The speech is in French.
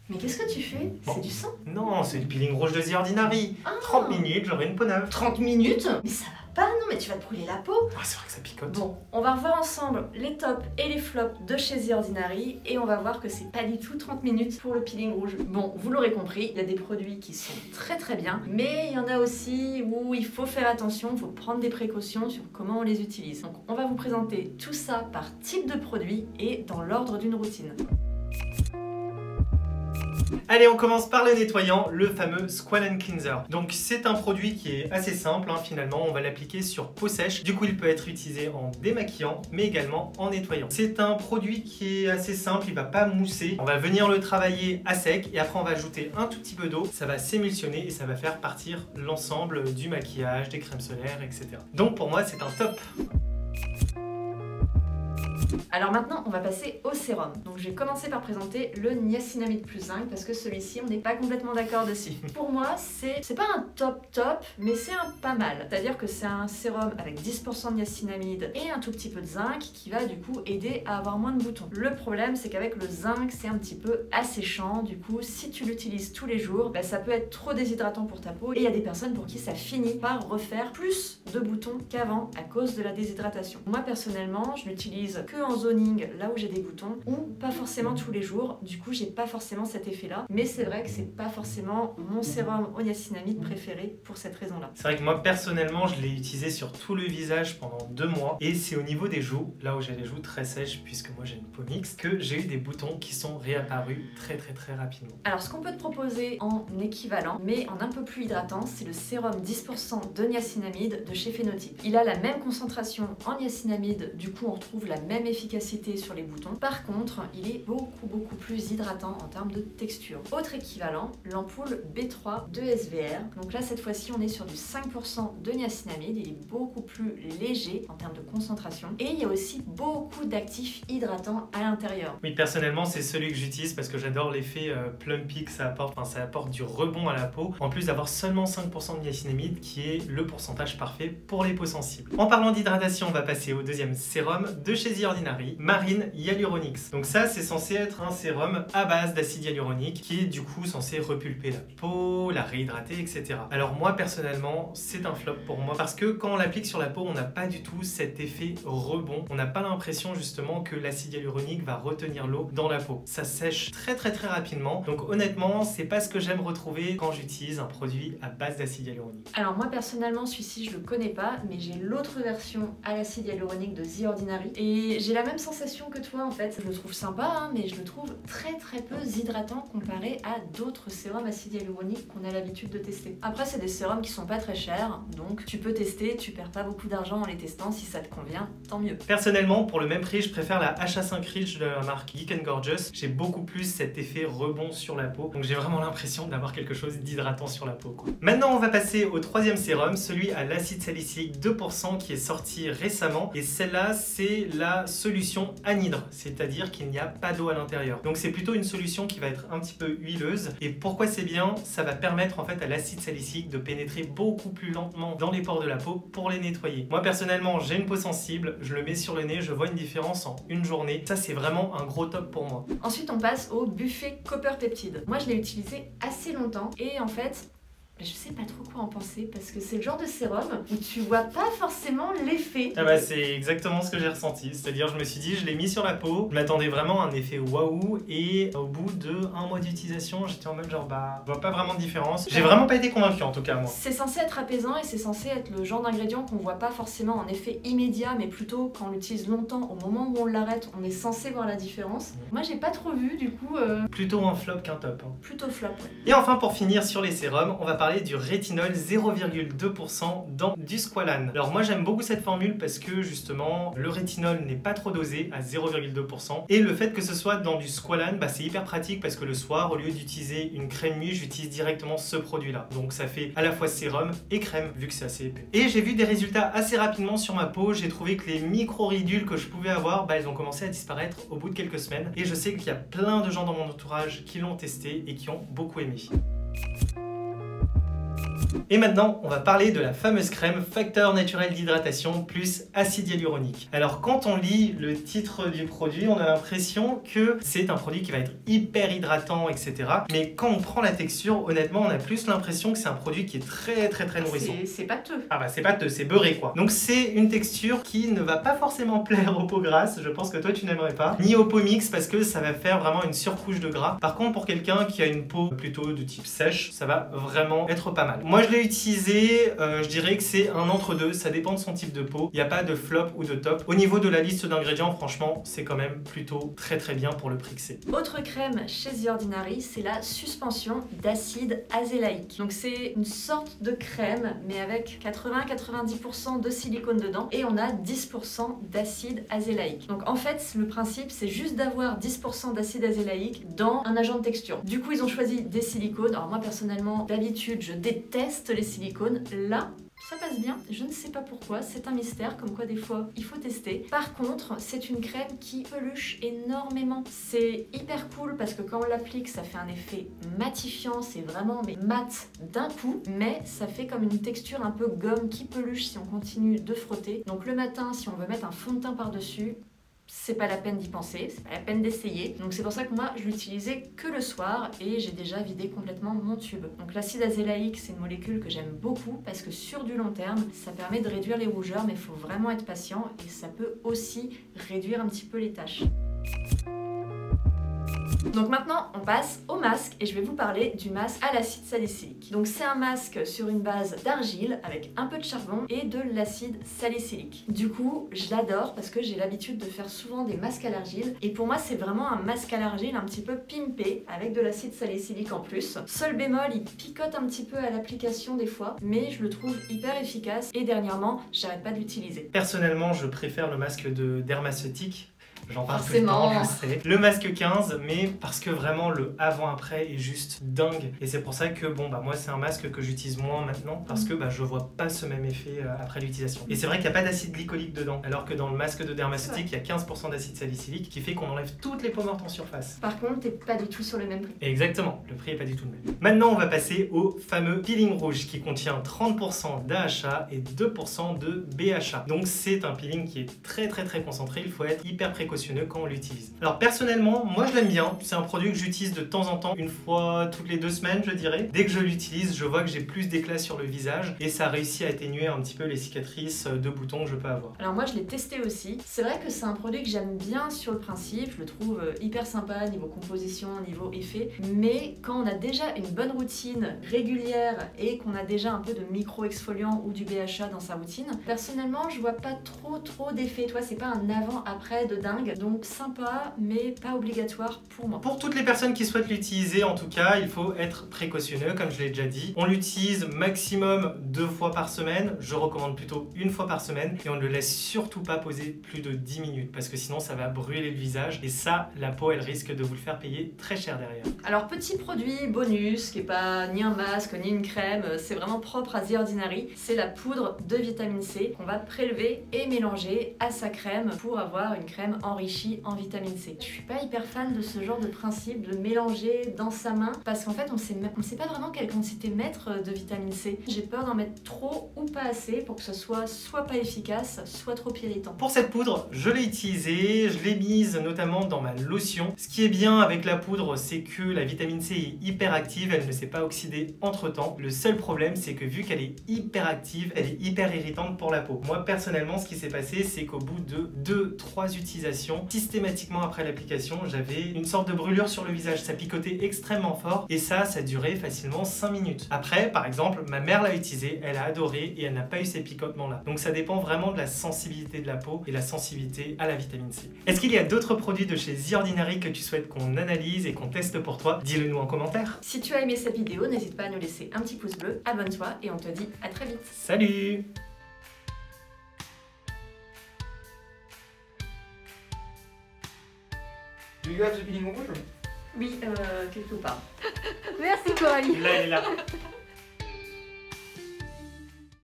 Mais qu'est-ce que tu fais? Bon. C'est du sang? Non, c'est le peeling rouge de The Ordinary. 30 minutes, j'aurai une peau neuve. 30 minutes? Mais ça va pas, non, mais tu vas te brûler la peau. Ah, c'est vrai que ça picote. Bon, on va revoir ensemble les tops et les flops de chez The Ordinary et on va voir que c'est pas du tout 30 minutes pour le peeling rouge. Bon, vous l'aurez compris, il y a des produits qui sont très bien, mais il y en a aussi où il faut faire attention, il faut prendre des précautions sur comment on les utilise. Donc on va vous présenter tout ça par type de produit et dans l'ordre d'une routine. Allez, on commence par le nettoyant, le fameux Squalane Cleanser. Donc c'est un produit qui est assez simple, finalement, on va l'appliquer sur peau sèche. Du coup, il peut être utilisé en démaquillant, mais également en nettoyant. C'est un produit qui est assez simple, il va pas mousser. On va venir le travailler à sec et après on va ajouter un tout petit peu d'eau. Ça va s'émulsionner et ça va faire partir l'ensemble du maquillage, des crèmes solaires, etc. Donc pour moi, c'est un top. Alors maintenant, on va passer au sérum. Donc je vais commencer par présenter le niacinamide plus zinc parce que celui-ci, on n'est pas complètement d'accord dessus. Pour moi, c'est pas un top, mais c'est un pas mal. C'est-à-dire que c'est un sérum avec 10% de niacinamide et un tout petit peu de zinc qui va du coup aider à avoir moins de boutons. Le problème, c'est qu'avec le zinc, c'est un petit peu asséchant. Du coup, si tu l'utilises tous les jours, ça peut être trop déshydratant pour ta peau. Et il y a des personnes pour qui ça finit par refaire plus de boutons qu'avant à cause de la déshydratation. Moi, personnellement, je l'utilise que en zoning, là où j'ai des boutons, ou pas forcément tous les jours. Du coup, j'ai pas forcément cet effet-là. Mais c'est vrai que c'est pas forcément mon sérum au niacinamide préféré pour cette raison-là. C'est vrai que moi, personnellement, je l'ai utilisé sur tout le visage pendant 2 mois. Et c'est au niveau des joues, là où j'ai les joues très sèches, puisque moi j'ai une peau mixte, que j'ai eu des boutons qui sont réapparus très rapidement. Alors, ce qu'on peut te proposer en équivalent, mais en un peu plus hydratant, c'est le sérum 10% de niacinamide de chez Phenotype. Il a la même concentration en niacinamide, du coup on retrouve la même efficacité sur les boutons. Par contre, il est beaucoup plus hydratant en termes de texture. Autre équivalent, l'ampoule B3 de SVR. Donc là, cette fois-ci, on est sur du 5% de niacinamide. Il est beaucoup plus léger en termes de concentration. Et il y a aussi beaucoup d'actifs hydratants à l'intérieur. Oui, personnellement, c'est celui que j'utilise parce que j'adore l'effet plumpy que ça apporte. Enfin, ça apporte du rebond à la peau. En plus d'avoir seulement 5% de niacinamide, qui est le pourcentage parfait pour les peaux sensibles. En parlant d'hydratation, on va passer au deuxième sérum de chez The Ordinary, Marine Hyaluronics. Donc ça, c'est censé être un sérum à base d'acide hyaluronique qui est du coup censé repulper la peau, la réhydrater, etc. Alors moi, personnellement, c'est un flop pour moi parce que quand on l'applique sur la peau, on n'a pas du tout cet effet rebond. On n'a pas l'impression justement que l'acide hyaluronique va retenir l'eau dans la peau. Ça sèche très rapidement. Donc honnêtement, c'est pas ce que j'aime retrouver quand j'utilise un produit à base d'acide hyaluronique. Alors moi, personnellement, celui-ci, je le connais pas, mais j'ai l'autre version à l'acide hyaluronique de The Ordinary et j'ai la même sensation que toi en fait. Je le trouve sympa, mais je le trouve très peu hydratant comparé à d'autres sérums acide hyaluronique qu'on a l'habitude de tester. Après, c'est des sérums qui sont pas très chers, donc tu peux tester, tu perds pas beaucoup d'argent en les testant. Si ça te convient, tant mieux. Personnellement, pour le même prix, je préfère la HA5 Rich de la marque Geek & Gorgeous. J'ai beaucoup plus cet effet rebond sur la peau, donc j'ai vraiment l'impression d'avoir quelque chose d'hydratant sur la peau, quoi. Maintenant, on va passer au troisième sérum, celui à l'acide salicylique 2% qui est sorti récemment, et celle-là, c'est la solution anhydre, c'est-à-dire qu'il n'y a pas d'eau à l'intérieur. Donc c'est plutôt une solution qui va être un petit peu huileuse. Et pourquoi c'est bien? Ça va permettre en fait à l'acide salicylique de pénétrer beaucoup plus lentement dans les pores de la peau pour les nettoyer. Moi personnellement, j'ai une peau sensible, je le mets sur le nez, je vois une différence en une journée. Ça, c'est vraiment un gros top pour moi. Ensuite, on passe au buffet Copper Peptide. Moi, je l'ai utilisé assez longtemps et en fait, je sais pas trop quoi en penser parce que c'est le genre de sérum où tu vois pas forcément l'effet. Ah bah c'est exactement ce que j'ai ressenti, c'est-à-dire je me suis dit je l'ai mis sur la peau, je m'attendais vraiment à un effet waouh et au bout de 1 mois d'utilisation j'étais en mode genre je vois pas vraiment de différence. J'ai vraiment pas été convaincu en tout cas moi. C'est censé être apaisant et c'est censé être le genre d'ingrédient qu'on voit pas forcément en effet immédiat mais plutôt quand on l'utilise longtemps, au moment où on l'arrête, on est censé voir la différence. Moi j'ai pas trop vu du coup. Plutôt un flop qu'un top. Plutôt flop, ouais. Et enfin pour finir sur les sérums, on va parler du rétinol 0,2% dans du Squalane. Alors moi j'aime beaucoup cette formule parce que justement le rétinol n'est pas trop dosé à 0,2% et le fait que ce soit dans du Squalane, c'est hyper pratique parce que le soir au lieu d'utiliser une crème nuit, j'utilise directement ce produit là. Donc ça fait à la fois sérum et crème vu que c'est assez épais. Et j'ai vu des résultats assez rapidement sur ma peau, j'ai trouvé que les micro-ridules que je pouvais avoir, elles ont commencé à disparaître au bout de quelques semaines et je sais qu'il y a plein de gens dans mon entourage qui l'ont testé et qui ont beaucoup aimé. Et maintenant, on va parler de la fameuse crème facteur naturel d'hydratation plus acide hyaluronique. Alors quand on lit le titre du produit, on a l'impression que c'est un produit qui va être hyper hydratant, etc. Mais quand on prend la texture, honnêtement, on a plus l'impression que c'est un produit qui est très nourrissant. C'est pâteux. Ah bah c'est pâteux, c'est beurré quoi. Donc c'est une texture qui ne va pas forcément plaire aux peaux grasses, je pense que toi tu n'aimerais pas, ni aux peaux mixtes parce que ça va faire vraiment une surcouche de gras. Par contre pour quelqu'un qui a une peau plutôt de type sèche, ça va vraiment être pas mal. Moi je l'ai utilisé, je dirais que c'est un entre-deux, ça dépend de son type de peau. Il n'y a pas de flop ou de top. Au niveau de la liste d'ingrédients, franchement, c'est quand même plutôt très bien pour le prix que c'est. Autre crème chez The Ordinary, c'est la suspension d'acide azélaïque. Donc c'est une sorte de crème, mais avec 80-90% de silicone dedans, et on a 10% d'acide azélaïque. Donc en fait, le principe, c'est juste d'avoir 10% d'acide azélaïque dans un agent de texture. Du coup, ils ont choisi des silicones. Alors moi, personnellement, d'habitude, je déteste les silicones. Là, ça passe bien, je ne sais pas pourquoi, c'est un mystère, comme quoi des fois il faut tester. Par contre, c'est une crème qui peluche énormément. C'est hyper cool parce que quand on l'applique, ça fait un effet matifiant, c'est vraiment mat d'un coup, mais ça fait comme une texture un peu gomme qui peluche si on continue de frotter. Donc le matin, si on veut mettre un fond de teint par-dessus, c'est pas la peine d'y penser, c'est pas la peine d'essayer. Donc c'est pour ça que moi je l'utilisais que le soir et j'ai déjà vidé complètement mon tube. Donc l'acide azélaïque, c'est une molécule que j'aime beaucoup parce que sur du long terme, ça permet de réduire les rougeurs, mais il faut vraiment être patient et ça peut aussi réduire un petit peu les taches. Donc maintenant on passe au masque et je vais vous parler du masque à l'acide salicylique. Donc c'est un masque sur une base d'argile avec un peu de charbon et de l'acide salicylique. Du coup je l'adore parce que j'ai l'habitude de faire souvent des masques à l'argile et pour moi c'est vraiment un masque à l'argile un petit peu pimpé avec de l'acide salicylique en plus. Seul bémol, il picote un petit peu à l'application des fois, mais je le trouve hyper efficace et dernièrement j'arrête pas de l'utiliser. Personnellement je préfère le masque de Dermaceutique. J'en parle tout le Forcément. temps, je sais. Le masque 15, mais parce que vraiment le avant-après est juste dingue. Et c'est pour ça que bon bah moi c'est un masque que j'utilise moins maintenant parce que bah je vois pas ce même effet après l'utilisation. Et c'est vrai qu'il n'y a pas d'acide glycolique dedans, alors que dans le masque de Dermaceutique il y a 15% d'acide salicylique qui fait qu'on enlève toutes les peaux mortes en surface. Par contre t'es pas du tout sur le même prix. Exactement, le prix est pas du tout le même. Maintenant on va passer au fameux peeling rouge qui contient 30% d'AHA et 2% de BHA. Donc c'est un peeling qui est très concentré, il faut être hyper précautionneux quand on l'utilise. Alors personnellement, moi je l'aime bien, c'est un produit que j'utilise de temps en temps, une fois toutes les 2 semaines je dirais. Dès que je l'utilise, je vois que j'ai plus d'éclat sur le visage et ça réussit à atténuer un petit peu les cicatrices de boutons que je peux avoir. Alors moi je l'ai testé aussi, c'est vrai que c'est un produit que j'aime bien sur le principe, je le trouve hyper sympa niveau composition, niveau effet, mais quand on a déjà une bonne routine régulière et qu'on a déjà un peu de micro-exfoliant ou du BHA dans sa routine, personnellement je vois pas trop d'effet, toi c'est pas un avant-après de dingue, donc sympa mais pas obligatoire pour moi. Pour toutes les personnes qui souhaitent l'utiliser en tout cas, il faut être précautionneux comme je l'ai déjà dit. On l'utilise maximum 2 fois par semaine, je recommande plutôt 1 fois par semaine et on ne le laisse surtout pas poser plus de 10 minutes parce que sinon ça va brûler le visage et ça, la peau elle risque de vous le faire payer très cher derrière. Alors petit produit bonus qui est pas ni un masque ni une crème, c'est vraiment propre à The Ordinary, c'est la poudre de vitamine C qu'on va prélever et mélanger à sa crème pour avoir une crème enrichie en vitamine C. Je suis pas hyper fan de ce genre de principe de mélanger dans sa main parce qu'en fait on sait pas vraiment quelle quantité mettre de vitamine C. J'ai peur d'en mettre trop ou pas assez pour que ce soit pas efficace, soit trop irritant. Pour cette poudre, je l'ai utilisée, je l'ai mise notamment dans ma lotion. Ce qui est bien avec la poudre, c'est que la vitamine C est hyper active, elle ne s'est pas oxydée entre temps. Le seul problème, c'est que vu qu'elle est hyper active, elle est hyper irritante pour la peau. Moi personnellement, ce qui s'est passé, c'est qu'au bout de 2-3 utilisations, systématiquement après l'application, j'avais une sorte de brûlure sur le visage. Ça picotait extrêmement fort et ça durait facilement 5 minutes. Après, par exemple, ma mère l'a utilisé, elle a adoré et elle n'a pas eu ces picotements-là. Donc ça dépend vraiment de la sensibilité de la peau et la sensibilité à la vitamine C. Est-ce qu'il y a d'autres produits de chez The Ordinary que tu souhaites qu'on analyse et qu'on teste pour toi? Dis-le nous en commentaire. Si tu as aimé cette vidéo, n'hésite pas à nous laisser un petit pouce bleu, abonne-toi et on te dit à très vite. Salut! Do you have the peeling rouge? Oui, quelque part. Merci Coralie. Là, elle est là.